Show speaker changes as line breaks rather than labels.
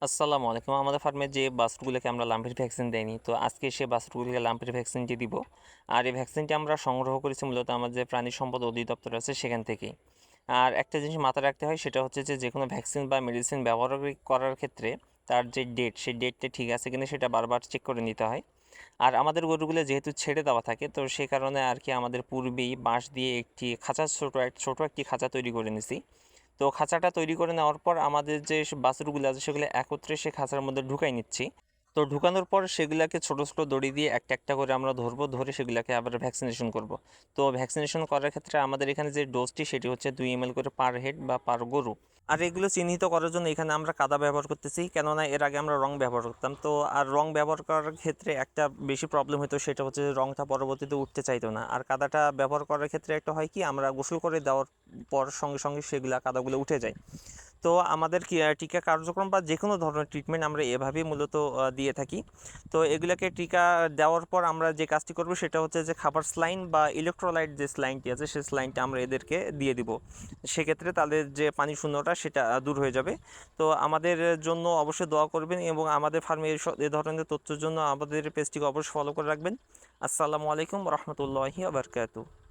আসসালামু আলাইকুম। আমাদের ফার্মে যে বাছুরগুলোকে আমরা লাম্পির ভ্যাকসিন দেইনি, তো আজকে সে বাছুরগুলোকে লাম্পির ভ্যাকসিনটি দিব। আর এই ভ্যাকসিনটি আমরা সংগ্রহ করেছি মূলত আমাদের যে প্রাণী সম্পদ অধিদপ্তর আছে সেখান থেকেই। আর একটা জিনিস মাথায় রাখতে হয়, সেটা হচ্ছে যে কোনো ভ্যাকসিন বা মেডিসিন ব্যবহার করার ক্ষেত্রে তার যে ডেট, সেই ডেটটা ঠিক আছে কিনা সেটা বারবার চেক করে নিতে হয়। আর আমাদের গরুগুলো যেহেতু ছেড়ে দেওয়া থাকে, তো সেই কারণে আর কি আমাদের পূর্বেই বাঁশ দিয়ে একটি খাঁচা, ছোট একটি খাঁচা তৈরি করে নিছি। তো খাঁচাটা তৈরি করে নেওয়ার পর আমাদের যে বাছুরগুলো আছে সেগুলো একত্রে সে খাঁচার মধ্যে ঢুকাই নিচ্ছি। তো ঢুকানোর পর সেগুলাকে ছোট ছোট দড়ি দিয়ে একটা একটা করে আমরা ধরবো, ধরে সেগুলাকে আবার ভ্যাকসিনেশন করব। তো ভ্যাকসিনেশন করার ক্ষেত্রে আমাদের এখানে যে ডোজটি সেটি হচ্ছে 2 ml করে পার হেড বা পার গরু। আর এগুলো চিহ্নিত করার জন্য এখানে আমরা কাদা ব্যবহার করতেছি, কেননা এর আগে আমরা রং ব্যবহার করতাম। তো আর রং ব্যবহার করার ক্ষেত্রে একটা বেশি প্রবলেম হতো, সেটা হচ্ছে যে রংটা পরবর্তীতে উঠতে চাইতো না। আর কাদাটা ব্যবহার করার ক্ষেত্রে একটা হয় কি, আমরা গোসল করে দেওয়ার পর সঙ্গে সঙ্গে সেগুলা কাদাগুলো উঠে যায়। তো আমাদের টিকা কার্যক্রম বা যে কোনো ধরনের ট্রিটমেন্ট আমরা এভাবেই মূলত দিয়ে থাকি। তো এগুলোকে টিকা দেওয়ার পর আমরা যে কাজটি করব সেটা হচ্ছে যে খাবার স্লাইন বা ইলেকট্রোলাইট যে স্লাইনটি আছে সেই স্লাইনটা আমরা এদেরকে দিয়ে দিব। সেক্ষেত্রে তাদের যে পানি শূন্যতা সেটা দূর হয়ে যাবে। তো আমাদের জন্য অবশ্যই দোয়া করবেন এবং আমাদের ফার্মে এ ধরনের তথ্যের জন্য আমাদের পেজটিকে অবশ্যই ফলো করে রাখবেন। আসসালামু আলাইকুম রহমতুল্লাহি ওয়া বারাকাতুহু।